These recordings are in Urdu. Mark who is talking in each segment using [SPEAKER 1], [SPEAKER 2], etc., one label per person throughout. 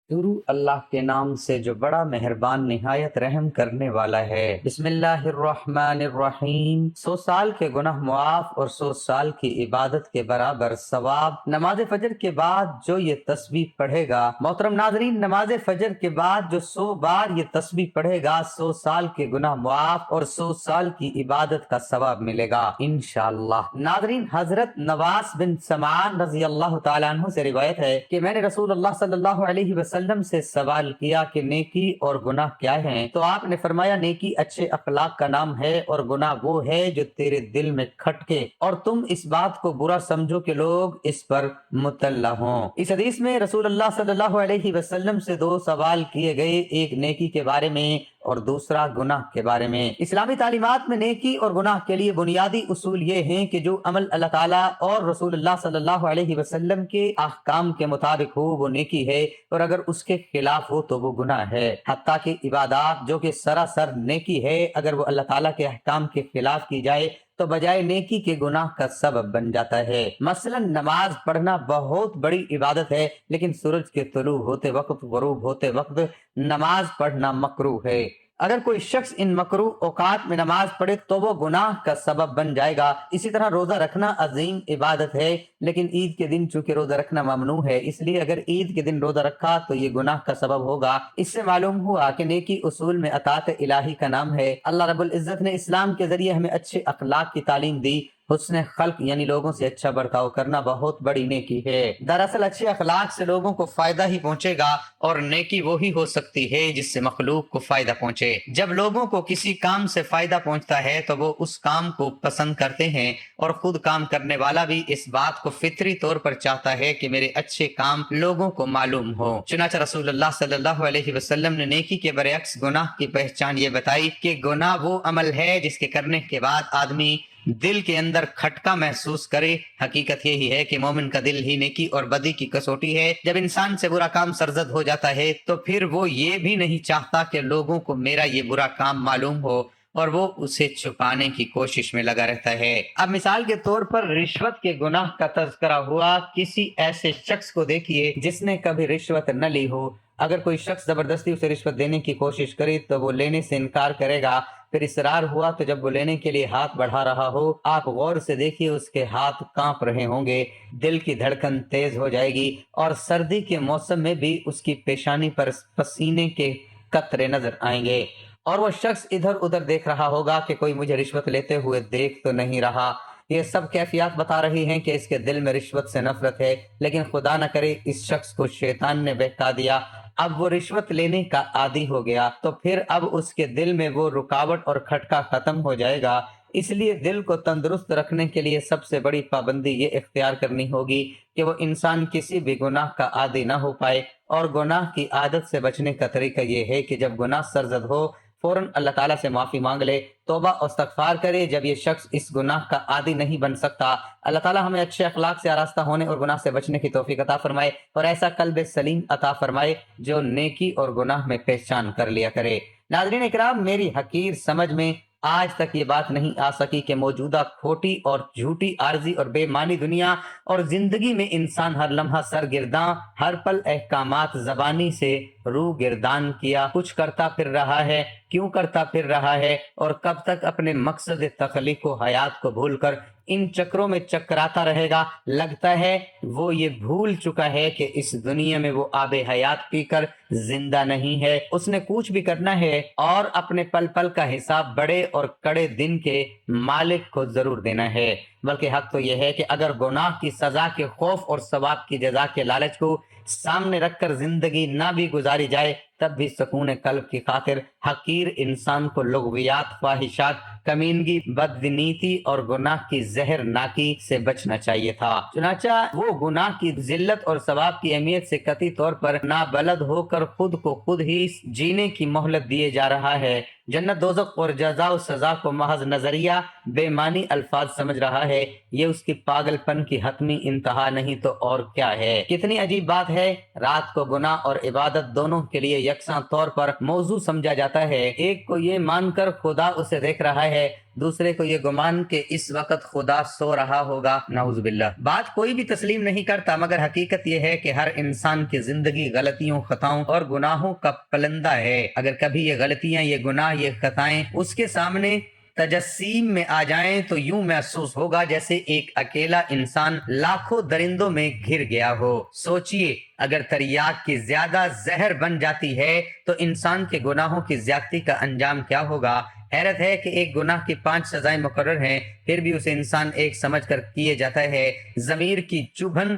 [SPEAKER 1] شروع اللہ کے نام سے جو بڑا مہربان نہایت رحم کرنے والا ہے۔ بسم اللہ الرحمن الرحیم۔ 100 سال کے گناہ معاف اور 100 سال کی عبادت کے برابر ثواب۔ نماز فجر کے بعد جو یہ تسبیح پڑھے گا، محترم ناظرین، نماز فجر کے بعد جو 100 بار یہ تسبیح پڑھے گا، 100 سال کے گناہ معاف اور 100 سال کی عبادت کا ثواب ملے گا انشاءاللہ۔ ناظرین، حضرت نواس بن سمعان رضی اللہ تعالیٰ عنہ سے روایت ہے کہ میں نے رسول اللہ صلی اللہ علیہ وسلم سے سوال کیا کہ نیکی اور گناہ کیا ہیں؟ تو آپ نے فرمایا، نیکی اچھے اخلاق کا نام ہے اور گناہ وہ ہے جو تیرے دل میں کھٹکے اور تم اس بات کو برا سمجھو کہ لوگ اس پر مطلع ہوں۔ اس حدیث میں رسول اللہ صلی اللہ علیہ وسلم سے 2 سوال کیے گئے، ایک نیکی کے بارے میں اور دوسرا گناہ کے بارے میں۔ اسلامی تعلیمات میں نیکی اور گناہ کے لیے بنیادی اصول یہ ہیں کہ جو عمل اللہ تعالیٰ اور رسول اللہ صلی اللہ علیہ وسلم کے احکام کے مطابق ہو وہ نیکی ہے، اور اگر اس کے خلاف ہو تو وہ گناہ ہے۔ حتیٰ کہ عبادات جو کہ سراسر نیکی ہے، اگر وہ اللہ تعالیٰ کے احکام کے خلاف کی جائے تو بجائے نیکی کے گناہ کا سبب بن جاتا ہے۔ مثلا نماز پڑھنا بہت بڑی عبادت ہے، لیکن سورج کے طلوع ہوتے وقت غروب ہوتے وقت نماز پڑھنا مکروہ ہے۔ اگر کوئی شخص ان مکروہ اوقات میں نماز پڑھے تو وہ گناہ کا سبب بن جائے گا۔ اسی طرح روزہ رکھنا عظیم عبادت ہے، لیکن عید کے دن چونکہ روزہ رکھنا ممنوع ہے، اس لیے اگر عید کے دن روزہ رکھا تو یہ گناہ کا سبب ہوگا۔ اس سے معلوم ہوا کہ نیکی اصول میں اطاعت الہی کا نام ہے۔ اللہ رب العزت نے اسلام کے ذریعے ہمیں اچھے اخلاق کی تعلیم دی۔ حسن خلق یعنی لوگوں سے اچھا برتاؤ کرنا بہت بڑی نیکی ہے۔ دراصل اچھے اخلاق سے لوگوں کو فائدہ ہی پہنچے گا، اور نیکی وہی ہو سکتی ہے جس سے مخلوق کو فائدہ پہنچے۔ جب لوگوں کو کسی کام سے فائدہ پہنچتا ہے تو وہ اس کام کو پسند کرتے ہیں، اور خود کام کرنے والا بھی اس بات کو فطری طور پر چاہتا ہے کہ میرے اچھے کام لوگوں کو معلوم ہو۔ چنانچہ رسول اللہ صلی اللہ علیہ وسلم نے نیکی کے برعکس گناہ کی پہچان یہ بتائی کہ گناہ وہ عمل ہے جس کے کرنے کے بعد آدمی دل کے اندر کھٹکا محسوس کرے۔ حقیقت یہی ہے کہ مومن کا دل ہی نیکی اور بدی کی کسوٹی ہے۔ جب انسان سے برا کام سرزد ہو جاتا ہے تو پھر وہ یہ بھی نہیں چاہتا کہ لوگوں کو میرا یہ برا کام معلوم ہو، اور وہ اسے چھپانے کی کوشش میں لگا رہتا ہے۔ اب مثال کے طور پر رشوت کے گناہ کا تذکرہ ہوا۔ کسی ایسے شخص کو دیکھیے جس نے کبھی رشوت نہ لی ہو۔ اگر کوئی شخص زبردستی اسے رشوت دینے کی کوشش کرے تو وہ لینے سے انکار کرے گا، پھر اصرار ہوا تو جب وہ لینے کے لیے ہاتھ بڑھا رہا ہو، آپ غور سے دیکھیے، اس کے ہاتھ کانپ رہے ہوں گے، دل کی دھڑکن تیز ہو جائے گی، اور سردی کے موسم میں بھی اس کی پیشانی پر پسینے کے قطرے نظر آئیں گے، اور وہ شخص ادھر ادھر دیکھ رہا ہوگا کہ کوئی مجھے رشوت لیتے ہوئے دیکھ تو نہیں رہا۔ یہ سب کیفیات بتا رہی ہیں کہ اس کے دل میں رشوت سے نفرت ہے، لیکن خدا نہ کرے اس شخص کو شیطان نے بہکا دیا، اب وہ رشوت لینے کا عادی ہو گیا، تو پھر اب اس کے دل میں وہ رکاوٹ اور کھٹکا ختم ہو جائے گا۔ اس لیے دل کو تندرست رکھنے کے لیے سب سے بڑی پابندی یہ اختیار کرنی ہوگی کہ وہ انسان کسی بھی گناہ کا عادی نہ ہو پائے، اور گناہ کی عادت سے بچنے کا طریقہ یہ ہے کہ جب گناہ سرزد ہو فوراً اللہ تعالیٰ سے معافی مانگ لے، توبہ اور استغفار کرے۔ جب یہ شخص اس گناہ کا عادی نہیں بن سکتا، اللہ تعالیٰ ہمیں اچھے اخلاق سے آراستہ ہونے اور گناہ سے بچنے کی توفیق عطا فرمائے، اور ایسا قلب سلیم عطا فرمائے جو نیکی اور گناہ میں پہچان کر لیا کرے۔ ناظرین اکرام، میری حقیر سمجھ میں آج تک یہ بات نہیں آ سکی کہ موجودہ کھوٹی اور جھوٹی، عارضی اور بے معنی دنیا اور زندگی میں انسان ہر لمحہ سرگرداں، ہر پل احکامات زبانی سے روح گردان کیا کچھ کرتا پھر رہا ہے، کیوں کرتا پھر رہا ہے، اور کب تک اپنے مقصد تخلیق و حیات کو بھول کر ان چکروں میں چکراتا رہے گا۔ لگتا ہے وہ یہ بھول چکا ہے کہ اس دنیا میں وہ آب حیات پی کر زندہ نہیں ہے، اس نے کچھ بھی کرنا ہے اور اپنے پل پل کا حساب بڑے اور کڑے دن کے مالک کو ضرور دینا ہے۔ بلکہ حق تو یہ ہے کہ اگر گناہ کی سزا کے خوف اور ثواب کی جزا کے لالچ کو سامنے رکھ کر زندگی نہ بھی گزاری جائے، تب بھی سکون قلب کی خاطر حقیر انسان کو لغویات، خواہشات، کمینگی، بدنیتی اور گناہ کی زہر ناکی سے بچنا چاہیے تھا۔ چنانچہ وہ گناہ کی ذلت اور ثواب کی اہمیت سے قطعی طور پر نابلد ہو کر خود کو خود ہی جینے کی مہلت دیے جا رہا ہے۔ جنت، دوزخ اور جزا و سزا کو محض نظریہ، بے معنی الفاظ سمجھ رہا ہے۔ یہ اس کی پاگل پن کی حتمی انتہا نہیں تو اور کیا ہے۔ کتنی عجیب بات ہے، رات کو گناہ اور عبادت دونوں کے لیے یکساں طور پر موضوع سمجھا جاتا ہے۔ ایک کو یہ مان کر خدا اسے دیکھ رہا ہے دوسرے کو یہ گمان کہ اس وقت خدا سو رہا ہوگا، نعوذ باللہ۔ بات کوئی بھی تسلیم نہیں کرتا، مگر حقیقت یہ ہے کہ ہر انسان کی زندگی غلطیوں، خطاؤں اور گناہوں کا پلندہ ہے۔ اگر کبھی یہ غلطیاں، یہ گناہ، یہ خطائیں اس کے سامنے تجسیم میں آ جائیں تو یوں محسوس ہوگا جیسے ایک اکیلا انسان لاکھوں درندوں میں گھر گیا ہو۔ سوچئے، اگر تریاک کی زیادہ زہر بن جاتی ہے تو انسان کے گناہوں کی زیادتی کا انجام کیا ہوگا؟ حیرت ہے کہ ایک گناہ کی 5 سزائیں مقرر ہیں، پھر بھی اسے انسان ایک سمجھ کر کیے جاتا ہے۔ ضمیر کی چبھن،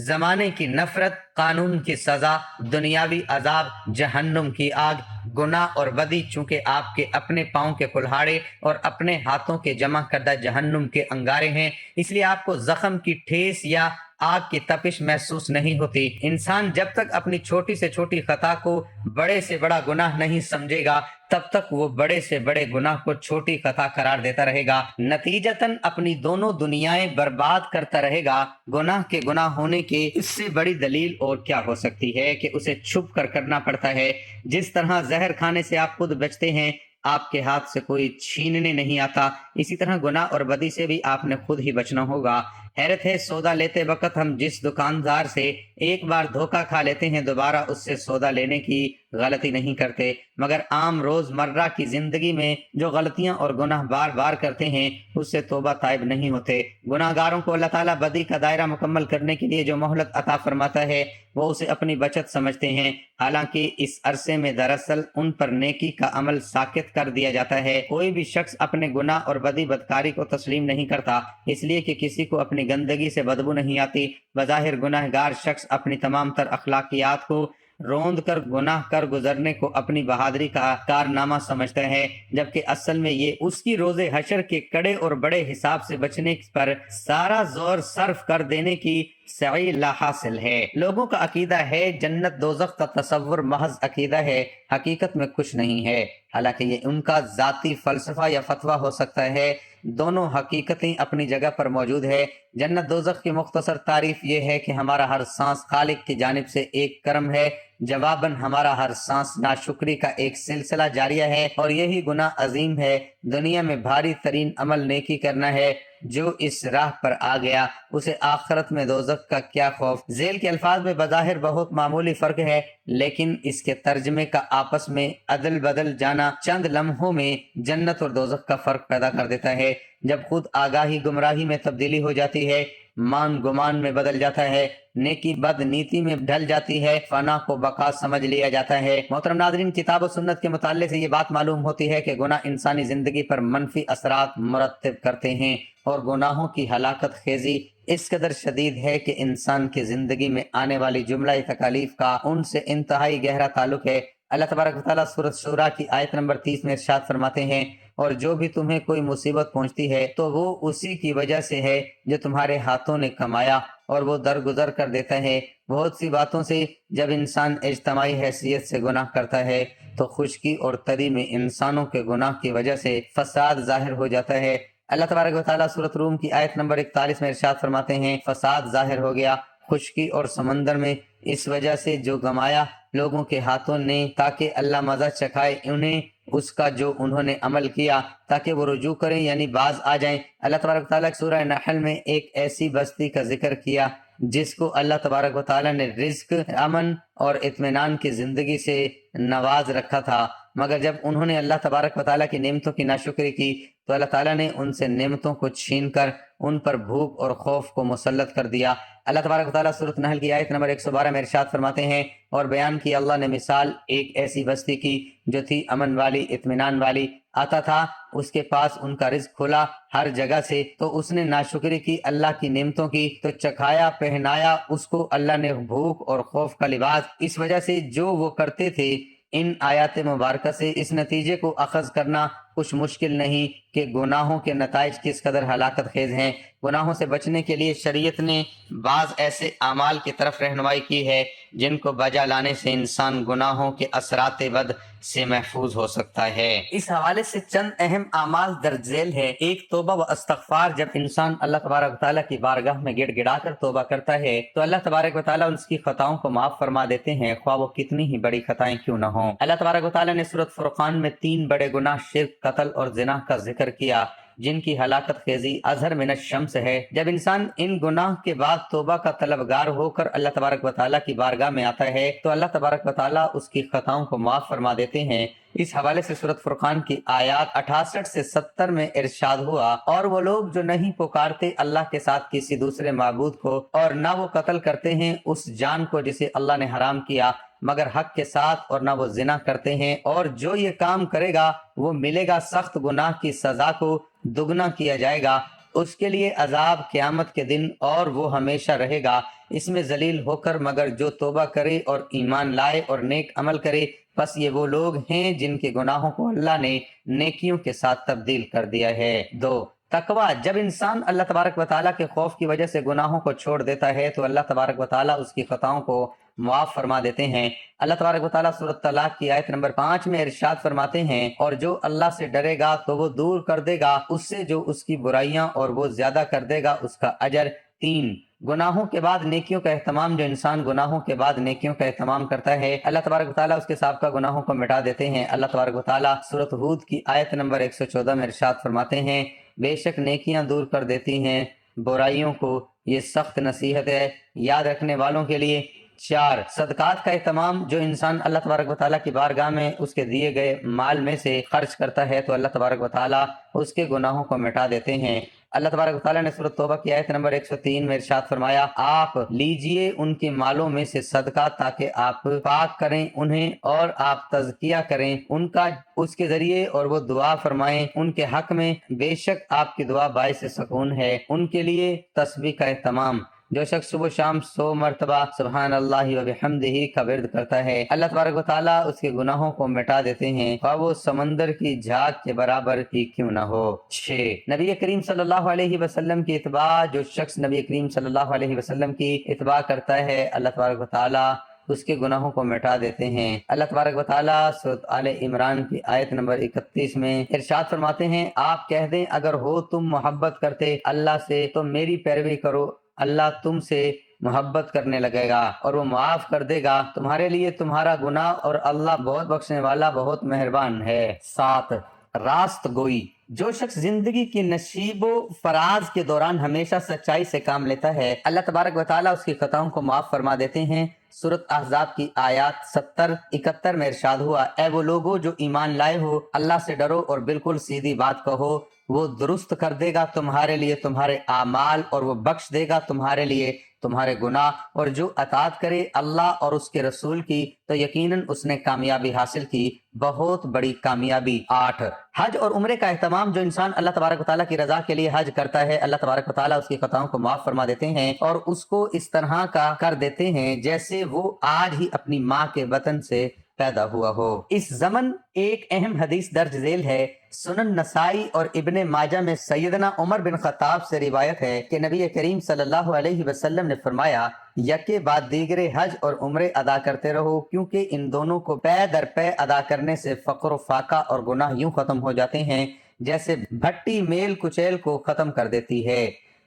[SPEAKER 1] زمانے کی نفرت، قانون کی سزا، دنیاوی عذاب، جہنم کی آگ۔ گناہ اور بدی چونکہ آپ کے اپنے پاؤں کے کلہاڑے اور اپنے ہاتھوں کے جمع کردہ جہنم کے انگارے ہیں، اس لیے آپ کو زخم کی ٹھیس یا آگ کی تپش محسوس نہیں ہوتی۔ انسان جب تک اپنی چھوٹی سے چھوٹی خطا کو بڑے سے بڑا گناہ نہیں سمجھے گا، تب تک وہ بڑے سے بڑے گناہ کو چھوٹی خطا قرار دیتا رہے گا، نتیجتاً اپنی دونوں دنیایں برباد کرتا رہے گا۔ گناہ کے گناہ ہونے کی اس سے بڑی دلیل اور کیا ہو سکتی ہے کہ اسے چھپ کر کرنا پڑتا ہے۔ جس طرح زہر کھانے سے آپ خود بچتے ہیں، آپ کے ہاتھ سے کوئی چھیننے نہیں آتا، اسی طرح گناہ اور بدی سے بھی آپ نے خود ہی بچنا ہوگا۔ حیرت ہے، سودا لیتے وقت ہم جس دکاندار سے ایک بار دھوکہ کھا لیتے ہیں، دوبارہ اس سے سودا لینے کی غلطی نہیں کرتے، مگر عام روز مرہ کی زندگی میں جو غلطیاں اور گناہ بار بار کرتے ہیں، اس سے توبہ تائب نہیں ہوتے۔ گناہ گاروں کو اللہ تعالیٰ بدی کا دائرہ مکمل کرنے کے لیے جو مہلت عطا فرماتا ہے، وہ اسے اپنی بچت سمجھتے ہیں، حالانکہ اس عرصے میں دراصل ان پر نیکی کا عمل ساقط کر دیا جاتا ہے۔ کوئی بھی شخص اپنے گناہ اور بدی بدکاری کو تسلیم نہیں کرتا، اس لیے کہ کسی کو اپنی گندگی سے بدبو نہیں آتی۔ بظاہر گناہ گار شخص اپنی تمام تر اخلاقیات کو روند کر گناہ کر گزرنے کو اپنی بہادری کا کارنامہ سمجھتا ہے، جبکہ اصل میں یہ اس کی روز حشر کے کڑے اور بڑے حساب سے بچنے پر سارا زور صرف کر دینے کی سعی لا حاصل ہے۔ لوگوں کا عقیدہ ہے جنت دوزخ کا تصور محض عقیدہ ہے، حقیقت میں کچھ نہیں ہے، حالانکہ یہ ان کا ذاتی فلسفہ یا فتویٰ ہو سکتا ہے۔ دونوں حقیقتیں اپنی جگہ پر موجود ہے۔ جنت دوزخ کی مختصر تعریف یہ ہے کہ ہمارا ہر سانس خالق کی جانب سے ایک کرم ہے، جواباً ہمارا ہر سانس ناشکری کا ایک سلسلہ جاریہ ہے، اور یہی گناہ عظیم ہے۔ دنیا میں بھاری ترین عمل نیکی کرنا ہے، جو اس راہ پر آ گیا اسے آخرت میں دوزخ کا کیا خوف۔ ذیل کے الفاظ میں بظاہر بہت معمولی فرق ہے، لیکن اس کے ترجمے کا آپس میں عدل بدل جانا چند لمحوں میں جنت اور دوزخ کا فرق پیدا کر دیتا ہے۔ جب خود آگاہی گمراہی میں تبدیلی ہو جاتی ہے، مان گمان میں بدل جاتا ہے، نیکی بد نیتی میں ڈھل جاتی ہے، فنا کو بقا سمجھ لیا جاتا ہے۔ محترم ناظرین، کتاب و سنت کے مطالعے سے یہ بات معلوم ہوتی ہے کہ گناہ انسانی زندگی پر منفی اثرات مرتب کرتے ہیں، اور گناہوں کی ہلاکت خیزی اس قدر شدید ہے کہ انسان کی زندگی میں آنے والی جملہ تکالیف کا ان سے انتہائی گہرا تعلق ہے۔ اللہ تبارک و تعالیٰ سورۃ شورى کی آیت نمبر 30 میں ارشاد فرماتے ہیں، اور جو بھی تمہیں کوئی مصیبت پہنچتی ہے تو وہ اسی کی وجہ سے ہے جو تمہارے ہاتھوں نے کمایا، اور وہ درگزر کر دیتا ہے۔ بہت سی باتوں سے جب انسان اجتماعی حیثیت سے گناہ کرتا ہے تو خشکی اور تری میں انسانوں کے گناہ کی وجہ سے فساد ظاہر ہو جاتا ہے۔ اللہ تبارک و تعالیٰ سورۃ روم کی آیت نمبر 41 میں ارشاد فرماتے ہیں، فساد ظاہر ہو گیا خشکی اور سمندر میں، اس وجہ سے جو گمایا لوگوں کے ہاتھوں نے، تاکہ اللہ مزہ چکھائے انہیں اس کا جو انہوں نے عمل کیا، تاکہ وہ رجوع کریں یعنی باز آ جائیں۔ اللہ تبارک و تعالیٰ سورہ نحل میں ایک ایسی بستی کا ذکر کیا جس کو اللہ تبارک و تعالیٰ نے رزق، امن اور اطمینان کی زندگی سے نواز رکھا تھا، مگر جب انہوں نے اللہ تبارک و تعالیٰ کی نعمتوں کی ناشکری کی تو اللہ تعالیٰ نے ان سے نعمتوں کو چھین کر ان پر بھوک اور خوف کو مسلط کر دیا۔ اللہ تبارک و تعالیٰ سورۃ نحل کی آیت نمبر 112 میں ارشاد فرماتے ہیں، اور بیان کی اللہ نے مثال ایک ایسی بستی کی جو تھی امن والی، اطمینان والی، آتا تھا اس کے پاس ان کا رزق کھلا ہر جگہ سے، تو اس نے ناشکری کی، اللہ کی نعمتوں کی، تو چکھایا پہنایا اس کو اللہ نے بھوک اور خوف کا لباس، اس وجہ سے جو وہ کرتے تھے۔ ان آیات مبارکہ سے اس نتیجے کو اخذ کرنا کچھ مشکل نہیں کہ گناہوں کے نتائج کس قدر ہلاکت خیز ہیں۔ گناہوں سے بچنے کے لیے شریعت نے بعض ایسے اعمال کی طرف رہنمائی کی ہے جن کو بجا لانے سے انسان گناہوں کے اثرات بد سے محفوظ ہو سکتا ہے۔ اس حوالے سے چند اہم اعمال درج ذیل ہے۔ ایک، توبہ و استغفار۔ جب انسان اللہ تبارک و تعالیٰ کی بارگاہ میں گڑ گڑا کر توبہ کرتا ہے تو اللہ تبارک و تعالیٰ اس کی خطاؤں کو معاف فرما دیتے ہیں، خواہ وہ کتنی ہی بڑی خطائیں کیوں نہ ہوں۔ اللہ تبارک و تعالیٰ نے سورۃ فرقان میں 3 بڑے گناہ شرک، قتل اور زنا کا ذکر کیا، جن کی ہلاکت خیزی اظہر من الشمس ہے۔ جب انسان ان گناہ کے بعد توبہ کا طلبگار ہو کر اللہ تبارک و تعالیٰ کی بارگاہ میں آتا ہے تو اللہ تبارک و تعالیٰ اس کی خطاؤں کو معاف فرما دیتے ہیں۔ اس حوالے سے سورۃ فرقان کی آیات 68 سے 70 میں ارشاد ہوا، اور وہ لوگ جو نہیں پکارتے اللہ کے ساتھ کسی دوسرے معبود کو، اور نہ وہ قتل کرتے ہیں اس جان کو جسے اللہ نے حرام کیا مگر حق کے ساتھ، اور نہ وہ زنا کرتے ہیں، اور جو یہ کام کرے گا وہ ملے گا سخت گناہ کی سزا کو دگنا کیا جائے گا، اس کے لیے عذاب قیامت کے دن، اور وہ ہمیشہ رہے گا اس میں ذلیل ہو کر، مگر جو توبہ کرے اور ایمان لائے اور نیک عمل کرے، بس یہ وہ لوگ ہیں جن کے گناہوں کو اللہ نے نیکیوں کے ساتھ تبدیل کر دیا ہے۔ 2، تقویٰ۔ جب انسان اللہ تبارک و تعالیٰ کے خوف کی وجہ سے گناہوں کو چھوڑ دیتا ہے تو اللہ تبارک و تعالیٰ اس کی خطاؤں کو معاف فرما دیتے ہیں۔ اللہ تبارک و تعالیٰ سورۃ طلاق کی آیت نمبر 5 میں ارشاد فرماتے ہیں، اور جو اللہ سے ڈرے گا تو وہ دور کر دے گا اس سے جو اس کی برائیاں، اور وہ زیادہ کر دے گا اس کا اجر۔ 3، گناہوں کے بعد نیکیوں کا اہتمام۔ جو انسان گناہوں کے بعد نیکیوں کا اہتمام کرتا ہے اللہ تبارک و تعالیٰ اس کے سابقہ گناہوں کو مٹا دیتے ہیں۔ اللہ تبارک و تعالیٰ سورۃ ہود کی آیت نمبر 114 میں ارشاد فرماتے ہیں، بے شک نیکیاں دور کر دیتی ہیں برائیوں کو، یہ سخت نصیحت ہے یاد رکھنے والوں کے لیے۔ 4، صدقات کا اہتمام۔ جو انسان اللہ تبارک و تعالیٰ کی بارگاہ میں اس کے دیے گئے مال میں سے خرچ کرتا ہے تو اللہ تبارک و تعالیٰ اس کے گناہوں کو مٹا دیتے ہیں۔ اللہ تبارک و تعالیٰ نے سورۃ توبہ کی آیت نمبر 103 میں ارشاد فرمایا، آپ لیجئے ان کے مالوں میں سے صدقہ تاکہ آپ پاک کریں انہیں، اور آپ تزکیہ کریں ان کا اس کے ذریعے، اور وہ دعا فرمائیں ان کے حق میں، بے شک آپ کی دعا باعث سکون ہے ان کے لیے۔ تسبیح کا اہتمام۔ جو شخص صبح شام 100 مرتبہ سبحان اللہ و بحمدہ کا ورد کرتا ہے اللہ تبارک و تعالیٰ اس کے گناہوں کو مٹا دیتے ہیں، خواہ وہ سمندر کی جھاگ کے برابر ہی کیوں نہ ہو۔ 6، نبی کریم صلی اللہ علیہ وسلم کی اتباع۔ جو شخص نبی کریم صلی اللہ علیہ وسلم کی اتباع کرتا ہے اللہ تبارک و تعالیٰ اس کے گناہوں کو مٹا دیتے ہیں۔ اللہ تبارک و تعالیٰ سورۃ آل عمران کی آیت نمبر 31 میں ارشاد فرماتے ہیں، آپ کہہ دیں اگر ہو تم محبت کرتے اللہ سے تو میری پیروی کرو، اللہ تم سے محبت کرنے لگے گا اور وہ معاف کر دے گا تمہارے لیے تمہارا گناہ، اور اللہ بہت بخشنے والا بہت مہربان ہے۔ 7، راست گوئی۔ جو شخص زندگی کی نشیب و فراز کے دوران ہمیشہ سچائی سے کام لیتا ہے اللہ تبارک و تعالیٰ اس کی خطاؤں کو معاف فرما دیتے ہیں۔ سورۃ احزاب کی آیات 70-71 میں ارشاد ہوا، اے وہ لوگو جو ایمان لائے ہو اللہ سے ڈرو اور بالکل سیدھی بات کہو، وہ درست کر دے گا تمہارے لیے تمہارے اعمال، اور وہ بخش دے گا تمہارے لیے تمہارے گناہ، اور جو اطاعت کرے اللہ اور اس کے رسول کی تو یقیناً اس نے کامیابی حاصل کی، بہت بڑی کامیابی۔ 8، حج اور عمرے کا اہتمام۔ جو انسان اللہ تبارک و تعالیٰ کی رضا کے لیے حج کرتا ہے اللہ تبارک و تعالیٰ اس کی خطاؤں کو معاف فرما دیتے ہیں اور اس کو اس طرح کا کر دیتے ہیں جیسے وہ آج ہی اپنی ماں کے بطن سے پیدا ہوا ہو۔ اس ضمن ایک اہم حدیث درج ذیل ہے، سنن نسائی اور ابن ماجہ میں سیدنا عمر بن خطاب سے روایت ہے کہ نبی کریم صلی اللہ علیہ وسلم نے فرمایا، یکے بعد دیگرے حج اور عمرے ادا کرتے رہو، کیونکہ ان دونوں کو پے در پے ادا کرنے سے فقر و فاقہ اور گناہ یوں ختم ہو جاتے ہیں جیسے بھٹی میل کچیل کو ختم کر دیتی ہے۔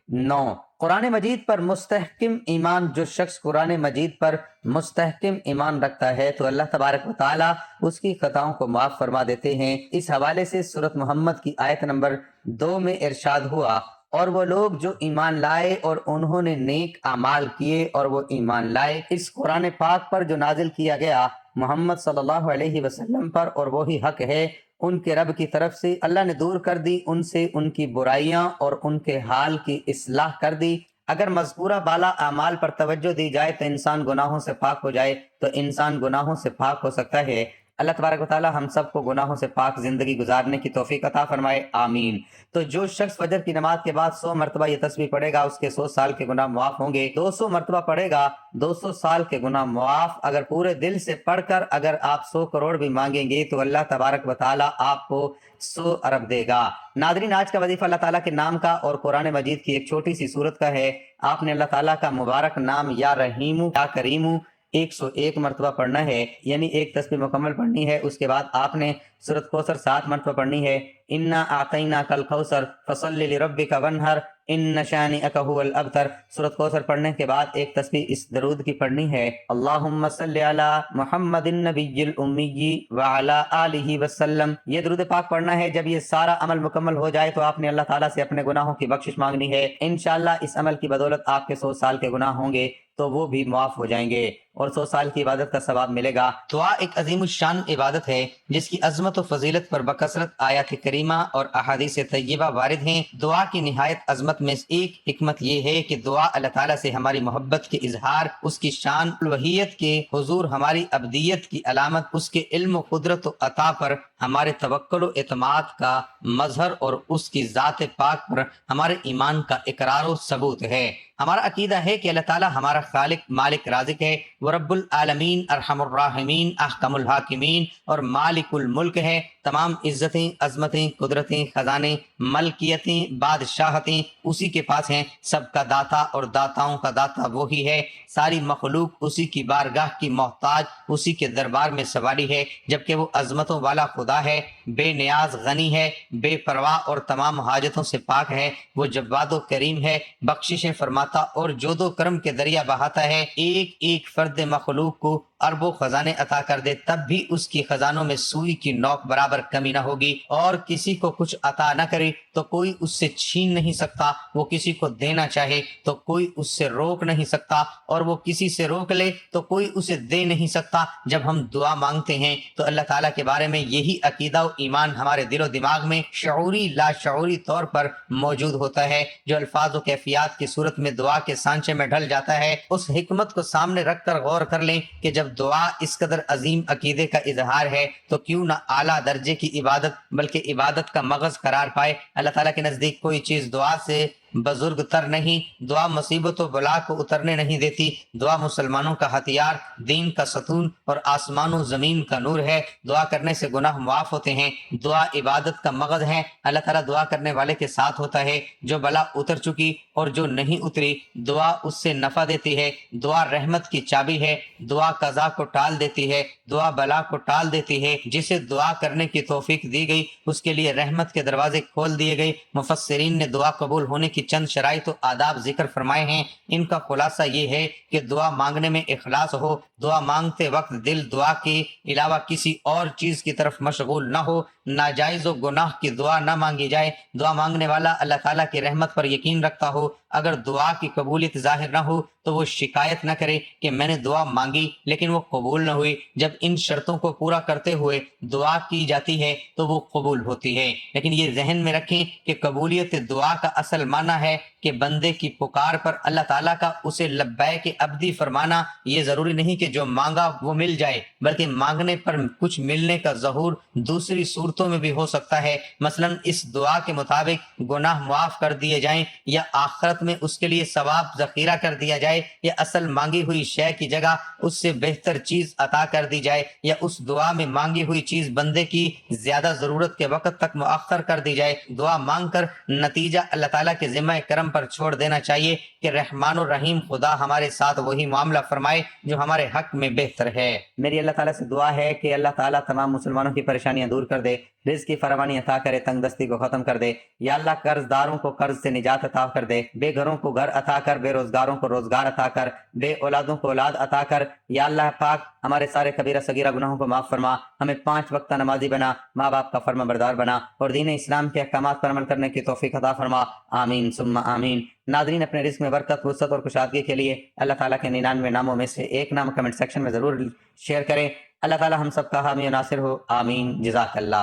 [SPEAKER 1] 9، قرآن مجید پر مستحکم ایمان۔ جو شخص قرآن مجید پر مستحکم ایمان رکھتا ہے تو اللہ تبارک و تعالیٰ اس کی خطاؤں کو معاف فرما دیتے ہیں۔ اس حوالے سے سورۃ محمد کی آیت نمبر 2 میں ارشاد ہوا، اور وہ لوگ جو ایمان لائے اور انہوں نے نیک اعمال کیے، اور وہ ایمان لائے اس قرآن پاک پر جو نازل کیا گیا محمد صلی اللہ علیہ وسلم پر، اور وہی حق ہے ان کے رب کی طرف سے، اللہ نے دور کر دی ان سے ان کی برائیاں اور ان کے حال کی اصلاح کر دی۔ اگر مذکورہ بالا اعمال پر توجہ دی جائے تو انسان گناہوں سے پاک ہو جائے تو انسان گناہوں سے پاک ہو سکتا ہے۔ اللہ تبارک و تعالی ہم سب کو گناہوں سے پاک زندگی گزارنے کی توفیق عطا فرمائے، آمین۔ تو جو شخص فجر کی نماز کے بعد 100 مرتبہ یہ تسبیح پڑھے گا اس کے 100 سال کے گناہ معاف ہوں گے۔ 200 مرتبہ پڑھے گا 200 سال کے گناہ معاف۔ اگر پورے دل سے پڑھ کر اگر آپ 100 کروڑ بھی مانگیں گے تو اللہ تبارک و تعالی آپ کو 100 ارب دے گا۔ ناظرین، آج کا وظیفہ اللہ تعالیٰ کے نام کا اور قرآن مجید کی ایک چھوٹی سی سورت کا ہے۔ آپ نے اللہ تعالیٰ کا مبارک نام یا رحیم یا کریم 101 مرتبہ پڑھنا ہے، یعنی ایک تسبیح مکمل پڑھنی ہے۔ اس کے بعد آپ نے سورۃ کوثر 7 مرتبہ پڑھنی ہے، انا اعطیناک الکوثر فصل لربک وانحر ان شانئک ھو الابتر۔ سورۃ کوثر پڑھنے کے بعد ایک تسبیح اس درود کی پڑھنی ہے، اللہم صلی علی محمد النبی الامی وعلی آلہ وسلم۔ یہ درود پاک پڑھنا ہے۔ جب یہ سارا عمل مکمل ہو جائے تو آپ نے اللہ تعالیٰ سے اپنے گناہوں کی بخشش مانگنی ہے۔ انشاءاللہ اس عمل کی بدولت آپ کے 100 سال کے گناہ ہوں گے تو وہ بھی معاف ہو جائیں گے اور 100 سال کی عبادت کا ثواب ملے گا۔ دعا ایک عظیم الشان عبادت ہے جس کی عظمت و فضیلت پر بکثرت آیات کریمہ اور احادیث طیبہ وارد ہیں۔ دعا کی نہایت عظمت میں ایک حکمت یہ ہے کہ دعا اللہ تعالیٰ سے ہماری محبت کے اظہار، اس کی شان الوہیت کے حضور ہماری ابدیت کی علامت، اس کے علم و قدرت و عطا پر ہمارے توکل و اعتماد کا مظہر اور اس کی ذات پاک پر ہمارے ایمان کا اقرار و ثبوت ہے۔ ہمارا عقیدہ ہے کہ اللہ تعالیٰ ہمارا خالق مالک رازق ہے، وہ رب العالمین ارحم الراحمین احکم الحاکمین اور مالک الملک ہے۔ تمام عزتیں، عظمتیں، قدرتیں، خزانے، ملکیتیں، بادشاہتیں اسی کے پاس ہیں۔ سب کا داتا اور داتاؤں کا داتا وہی ہے۔ ساری مخلوق اسی کی بارگاہ کی محتاج، اسی کے دربار میں سواری ہے، جبکہ وہ عظمتوں والا خدا ہے، بے نیاز غنی ہے، بے پرواہ اور تمام حاجتوں سے پاک ہے۔ وہ جواد و کریم ہے، بخششیں فرماتا اور جود و کرم کے دریا بہاتا ہے۔ ایک ایک فرد مخلوق کو اربوں خزانے عطا کر دے تب بھی اس کی خزانوں میں سوئی کی نوک برابر کمی نہ ہوگی، اور کسی کو کچھ عطا نہ کرے تو کوئی اس سے چھین نہیں سکتا، وہ کسی کو دینا چاہے تو کوئی اس سے روک نہیں سکتا، اور وہ کسی سے روک لے تو کوئی اسے دے نہیں سکتا۔ جب ہم دعا مانگتے ہیں تو اللہ تعالیٰ کے بارے میں یہی عقیدہ و ایمان ہمارے دل و دماغ میں شعوری لاشعوری طور پر موجود ہوتا ہے، جو الفاظ و کیفیات کی صورت میں دعا کے سانچے میں ڈھل جاتا ہے۔ اس حکمت کو سامنے رکھ کر غور کر لیں کہ جب دعا اس قدر عظیم عقیدے کا اظہار ہے تو کیوں نہ اعلیٰ درجے کی عبادت بلکہ عبادت کا مغز قرار پائے۔ اللہ تعالیٰ کے نزدیک کوئی چیز دعا سے بزرگ تر نہیں۔ دعا مصیبت و بلا کو اترنے نہیں دیتی۔ دعا مسلمانوں کا ہتھیار، دین کا ستون اور آسمان و زمین کا نور ہے۔ دعا کرنے سے گناہ معاف ہوتے ہیں۔ دعا عبادت کا مغز ہے۔ اللہ تعالیٰ دعا کرنے والے کے ساتھ ہوتا ہے۔ جو بلا اتر چکی اور جو نہیں اتری، دعا اس سے نفع دیتی ہے۔ دعا رحمت کی چابی ہے۔ دعا قضا کو ٹال دیتی ہے، دعا بلا کو ٹال دیتی ہے۔ جسے دعا کرنے کی توفیق دی گئی اس کے لیے رحمت کے دروازے کھول دیے گئے۔ مفسرین نے دعا قبول ہونے کی چند شرائط و آداب ذکر فرمائے ہیں۔ ان کا خلاصہ یہ ہے کہ دعا مانگنے میں اخلاص ہو، دعا مانگتے وقت دل دعا کے علاوہ کسی اور چیز کی طرف مشغول نہ ہو، ناجائز و گناہ کی دعا نہ مانگی جائے۔ دعا مانگنے والا اللہ تعالیٰ کی رحمت پر یقین رکھتا ہو۔ اگر دعا کی قبولیت ظاہر نہ ہو تو وہ شکایت نہ کرے کہ میں نے دعا مانگی لیکن وہ قبول نہ ہوئی۔ جب ان شرطوں کو پورا کرتے ہوئے دعا کی جاتی ہے تو وہ قبول ہوتی ہے۔ لیکن یہ ذہن میں رکھیں کہ قبولیت دعا کا اصل معنی ہے کہ بندے کی پکار پر اللہ تعالیٰ کا اسے لبیک ابدی فرمانا۔ یہ ضروری نہیں کہ جو مانگا وہ مل جائے، بلکہ مانگنے پر کچھ ملنے کا ظہور دوسری صورتوں میں بھی ہو سکتا ہے۔ مثلا اس دعا کے مطابق گناہ معاف کر دیے جائیں، یا آخرت میں اس کے لیے ثواب ذخیرہ کر دیا جائے، یا اصل مانگی ہوئی شے کی جگہ اس سے بہتر چیز عطا کر دی جائے، یا اس دعا میں مانگی ہوئی چیز بندے کی زیادہ ضرورت کے وقت تک مؤخر کر دی جائے۔ دعا مانگ کر نتیجہ اللہ تعالیٰ کے ذمہ کرم پر چھوڑ دینا چاہیے کہ رحمان الرحیم خدا ہمارے ساتھ وہی معاملہ فرمائے جو ہمارے حق میں بہتر ہے۔ میری اللہ تعالیٰ سے دعا ہے کہ اللہ تعالیٰ تمام مسلمانوں کی پریشانیاں دور کر دے، رزق کی فراوانی عطا کرے، تنگ دستی کو ختم کر دے۔ یا اللہ قرض داروں کو قرض سے نجات عطا کر دے، بے گھروں کو گھر عطا کر، بے روزگاروں کو روزگار عطا کر، بے اولادوں کو اولاد عطا کر۔ یا اللہ پاک ہمارے سارے کبیرہ صغیرہ گناہوں کو معاف فرما، ہمیں 5 وقتہ نمازی بنا، ماں باپ کا فرما بردار بنا، اور دین اسلام کے احکامات پر عمل کرنے کی توفیق عطا فرما۔ آمین ثم آمین۔ ناظرین اپنے رزق میں برکت، وسعت اور کشادگی کے لیے اللہ تعالیٰ کے 99 ناموں میں سے ایک نام کمنٹ سیکشن میں ضرور شیئر کریں۔ اللہ تعالیٰ ہم سب کا حامی و ناصر ہو، آمین۔ جزاک اللہ۔